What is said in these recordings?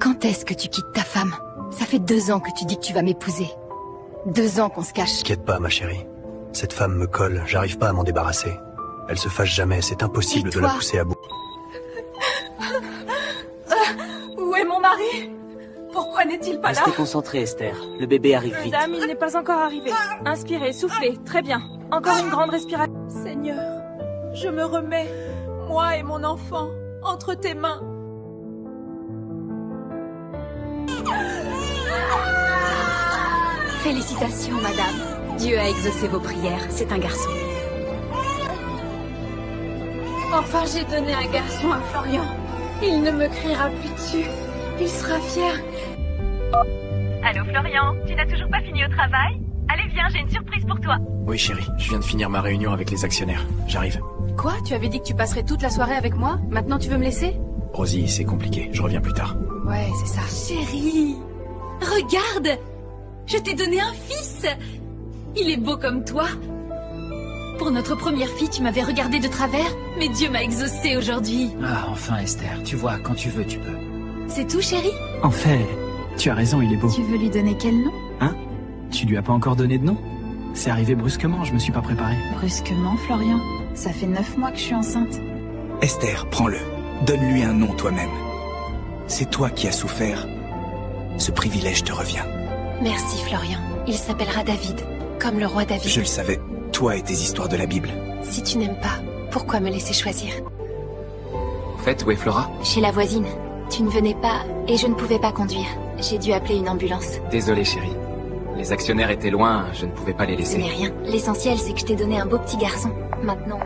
Quand est-ce que tu quittes ta femme? Ça fait 2 ans que tu dis que tu vas m'épouser. 2 ans qu'on se cache. T'inquiète pas, ma chérie. Cette femme me colle, j'arrive pas à m'en débarrasser. Elle se fâche jamais, c'est impossible de la pousser à bout. Où est mon mari? Pourquoi n'est-il pas là? Restez concentrée, Esther. Le bébé arrive vite. Madame, il n'est pas encore arrivé. Inspirez, soufflez. Très bien. Encore une grande respiration. Seigneur, je me remets, moi et mon enfant, entre tes mains. Félicitations, madame. Dieu a exaucé vos prières. C'est un garçon. Enfin, j'ai donné un garçon à Florian. Il ne me criera plus dessus. Il sera fier. Allô Florian, tu n'as toujours pas fini au travail? Allez viens, j'ai une surprise pour toi. Oui chérie, je viens de finir ma réunion avec les actionnaires. J'arrive. Quoi? Tu avais dit que tu passerais toute la soirée avec moi? Maintenant tu veux me laisser? Rosie, c'est compliqué, je reviens plus tard. Ouais, c'est ça. Chérie, regarde! Je t'ai donné un fils! Il est beau comme toi. Pour notre première fille, tu m'avais regardé de travers, mais Dieu m'a exaucé aujourd'hui. Ah, enfin Esther, tu vois, quand tu veux, tu peux. C'est tout, chérie? En fait, tu as raison, il est beau. Tu veux lui donner quel nom? Hein? Tu lui as pas encore donné de nom? C'est arrivé brusquement, je me suis pas préparé. Brusquement, Florian? Ça fait 9 mois que je suis enceinte. Esther, prends-le. Donne-lui un nom toi-même. C'est toi qui as souffert. Ce privilège te revient. Merci, Florian. Il s'appellera David, comme le roi David. Je le savais, toi et tes histoires de la Bible. Si tu n'aimes pas, pourquoi me laisser choisir? En fait, où est Flora? Chez la voisine. Tu ne venais pas et je ne pouvais pas conduire. J'ai dû appeler une ambulance. Désolé chérie. Les actionnaires étaient loin, je ne pouvais pas les Ce laisser. n'est rien. L'essentiel, c'est que je t'ai donné un beau petit garçon. Maintenant...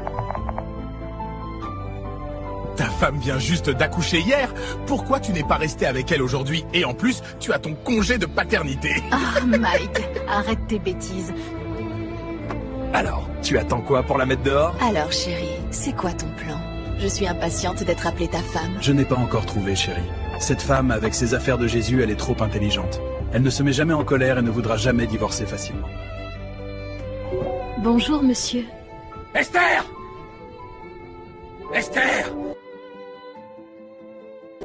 Ta femme vient juste d'accoucher hier. Pourquoi tu n'es pas resté avec elle aujourd'hui? Et en plus, tu as ton congé de paternité. Ah, Mike, arrête tes bêtises. Alors, tu attends quoi pour la mettre dehors? Alors, chérie, c'est quoi ton plan? Je suis impatiente d'être appelée ta femme. Je n'ai pas encore trouvé, chérie. Cette femme, avec ses affaires de Jésus, elle est trop intelligente. Elle ne se met jamais en colère et ne voudra jamais divorcer facilement. Bonjour, monsieur. Esther! Esther!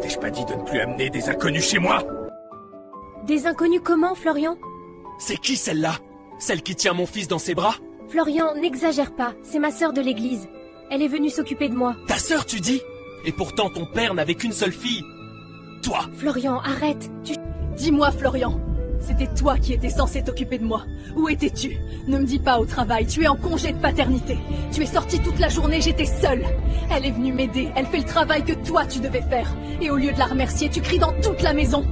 T'ai-je pas dit de ne plus amener des inconnus chez moi? Des inconnus comment, Florian? C'est qui celle-là? Celle qui tient mon fils dans ses bras? Florian, n'exagère pas, c'est ma sœur de l'église. Elle est venue s'occuper de moi. Ta sœur, tu dis? Et pourtant ton père n'avait qu'une seule fille. Toi! Florian, arrête, tu... Dis-moi, Florian, c'était toi qui étais censé t'occuper de moi. Où étais-tu? Ne me dis pas au travail, tu es en congé de paternité. Tu es sorti toute la journée, j'étais seule. Elle est venue m'aider, elle fait le travail que toi tu devais faire. Et au lieu de la remercier, tu cries dans toute la maison.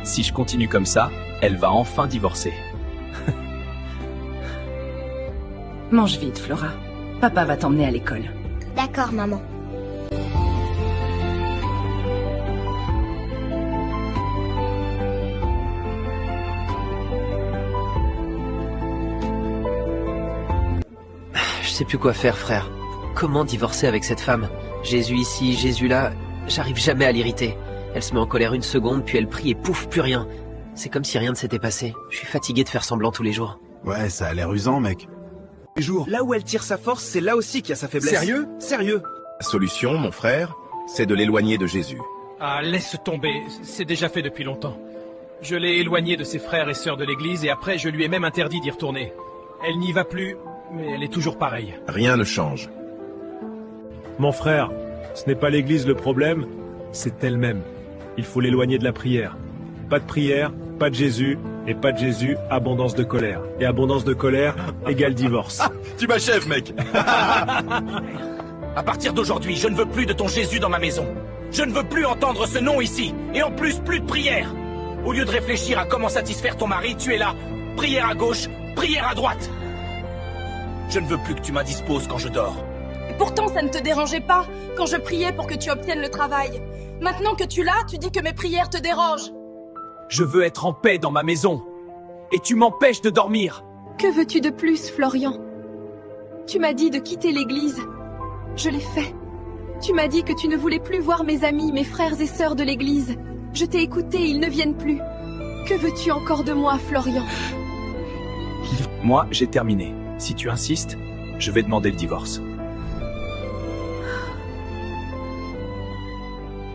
Si je continue comme ça, elle va enfin divorcer. Mange vite, Flora. Papa va t'emmener à l'école. D'accord, maman. Je sais plus quoi faire, frère. Comment divorcer avec cette femme? Jésus ici, Jésus là, j'arrive jamais à l'irriter. Elle se met en colère une seconde, puis elle prie et pouf, plus rien. C'est comme si rien ne s'était passé. Je suis fatigué de faire semblant tous les jours. Ouais, ça a l'air usant, mec. Là où elle tire sa force, c'est là aussi qu'il y a sa faiblesse. Sérieux? Sérieux. La solution, mon frère, c'est de l'éloigner de Jésus. Ah, laisse tomber, c'est déjà fait depuis longtemps. Je l'ai éloignée de ses frères et sœurs de l'église et après je lui ai même interdit d'y retourner. Elle n'y va plus, mais elle est toujours pareille. Rien ne change. Mon frère, ce n'est pas l'église le problème, c'est elle-même. Il faut l'éloigner de la prière. Pas de prière, pas de Jésus, et pas de Jésus, abondance de colère. Et abondance de colère égale divorce. Tu m'achèves, mec. À partir d'aujourd'hui, je ne veux plus de ton Jésus dans ma maison. Je ne veux plus entendre ce nom ici. Et en plus, plus de prière. Au lieu de réfléchir à comment satisfaire ton mari, tu es là. Prière à gauche, prière à droite. Je ne veux plus que tu m'indisposes quand je dors. Et pourtant, ça ne te dérangeait pas quand je priais pour que tu obtiennes le travail. Maintenant que tu l'as, tu dis que mes prières te dérangent. Je veux être en paix dans ma maison. Et tu m'empêches de dormir. Que veux-tu de plus, Florian? Tu m'as dit de quitter l'église. Je l'ai fait. Tu m'as dit que tu ne voulais plus voir mes amis, mes frères et sœurs de l'église. Je t'ai écouté, ils ne viennent plus. Que veux-tu encore de moi, Florian? Moi, j'ai terminé. Si tu insistes, je vais demander le divorce.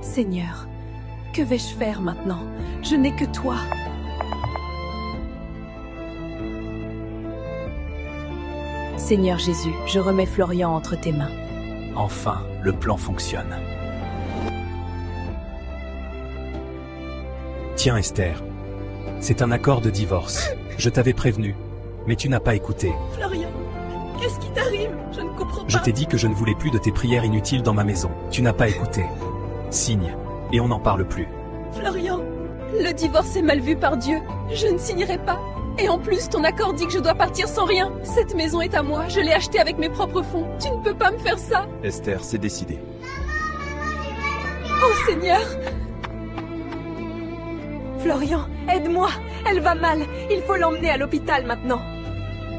Seigneur, Que vais-je faire maintenant? Je n'ai que toi. Seigneur Jésus, je remets Florian entre tes mains. Enfin, le plan fonctionne. Tiens Esther, c'est un accord de divorce. Je t'avais prévenu, mais tu n'as pas écouté. Florian, qu'est-ce qui t'arrive? Je ne comprends pas. Je t'ai dit que je ne voulais plus de tes prières inutiles dans ma maison. Tu n'as pas écouté. Signe, et on n'en parle plus. Florian, le divorce est mal vu par Dieu. Je ne signerai pas. Et en plus, ton accord dit que je dois partir sans rien. Cette maison est à moi, je l'ai achetée avec mes propres fonds. Tu ne peux pas me faire ça. Esther, c'est décidé. Oh Seigneur! Florian, aide-moi. Elle va mal. Il faut l'emmener à l'hôpital maintenant.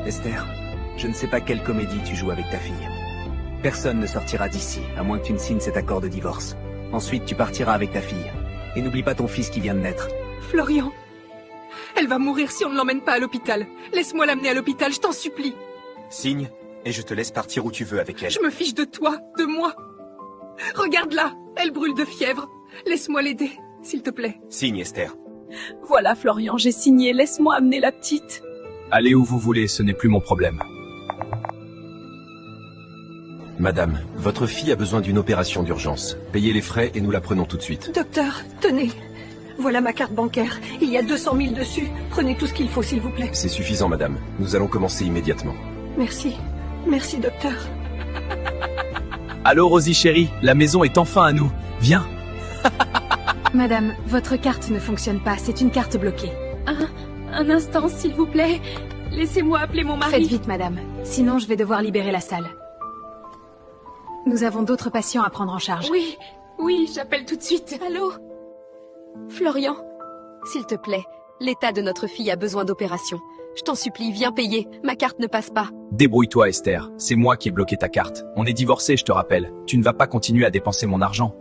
Esther, je ne sais pas quelle comédie tu joues avec ta fille. Personne ne sortira d'ici, à moins que tu ne signes cet accord de divorce. Ensuite, tu partiras avec ta fille. Et n'oublie pas ton fils qui vient de naître. Florian, elle va mourir si on ne l'emmène pas à l'hôpital. Laisse-moi l'amener à l'hôpital, je t'en supplie. Signe, et je te laisse partir où tu veux avec elle. Je me fiche de toi, de moi. Regarde-la, elle brûle de fièvre. Laisse-moi l'aider, s'il te plaît. Signe, Esther. Voilà, Florian, j'ai signé. Laisse-moi amener la petite. Allez où vous voulez, ce n'est plus mon problème. Madame, votre fille a besoin d'une opération d'urgence. Payez les frais et nous la prenons tout de suite. Docteur, tenez. Voilà ma carte bancaire. Il y a 200 000 dessus. Prenez tout ce qu'il faut, s'il vous plaît. C'est suffisant, madame. Nous allons commencer immédiatement. Merci. Merci, docteur. Allô, Rosie chérie, la maison est enfin à nous. Viens. Madame, votre carte ne fonctionne pas, c'est une carte bloquée. Un instant, s'il vous plaît. Laissez-moi appeler mon mari. Faites vite, madame. Sinon, je vais devoir libérer la salle. Nous avons d'autres patients à prendre en charge. Oui, j'appelle tout de suite. Allô? Florian, s'il te plaît, l'état de notre fille a besoin d'opération. Je t'en supplie, viens payer. Ma carte ne passe pas. Débrouille-toi, Esther. C'est moi qui ai bloqué ta carte. On est divorcés, je te rappelle. Tu ne vas pas continuer à dépenser mon argent.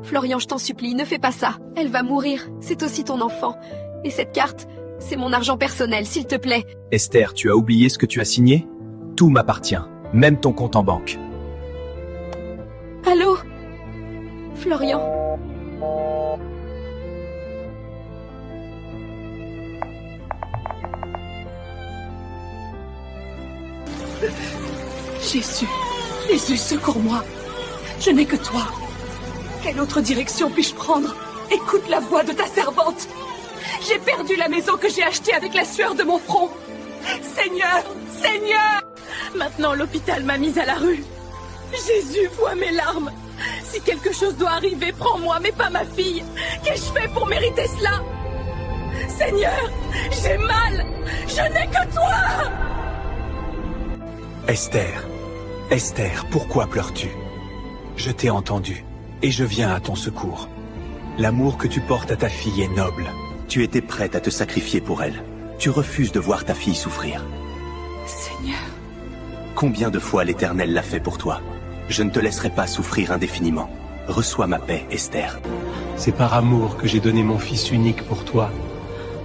Florian, je t'en supplie, ne fais pas ça. Elle va mourir. C'est aussi ton enfant. Et cette carte, c'est mon argent personnel, s'il te plaît. Esther, tu as oublié ce que tu as signé? Tout m'appartient. Même ton compte en banque. Allô? Florian? Jésus, Jésus, secours-moi. Je n'ai que toi. Quelle autre direction puis-je prendre? Écoute la voix de ta servante. J'ai perdu la maison que j'ai achetée avec la sueur de mon front. Seigneur, Seigneur! Maintenant, l'hôpital m'a mise à la rue. Jésus, vois mes larmes. Si quelque chose doit arriver, prends-moi, mais pas ma fille. Qu'ai-je fait pour mériter cela? Seigneur, j'ai mal. Je n'ai que toi. Esther, Esther, pourquoi pleures-tu? Je t'ai entendu, et je viens à ton secours. L'amour que tu portes à ta fille est noble. Tu étais prête à te sacrifier pour elle. Tu refuses de voir ta fille souffrir. Seigneur. Combien de fois l'Éternel l'a fait pour toi? Je ne te laisserai pas souffrir indéfiniment. Reçois ma paix, Esther. C'est par amour que j'ai donné mon fils unique pour toi.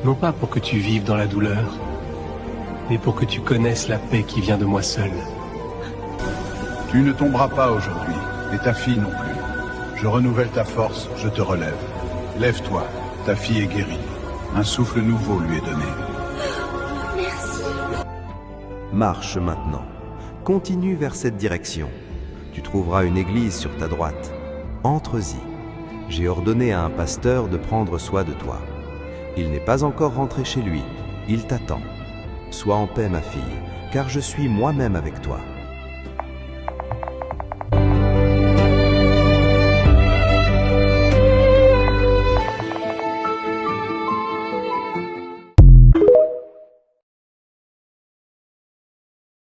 Non pas pour que tu vives dans la douleur, mais pour que tu connaisses la paix qui vient de moi seul. Tu ne tomberas pas aujourd'hui, et ta fille non plus. Je renouvelle ta force, je te relève. Lève-toi, ta fille est guérie. Un souffle nouveau lui est donné. Merci. Marche maintenant. Continue vers cette direction. Tu trouveras une église sur ta droite. Entre-y. J'ai ordonné à un pasteur de prendre soin de toi. Il n'est pas encore rentré chez lui. Il t'attend. Sois en paix, ma fille, car je suis moi-même avec toi.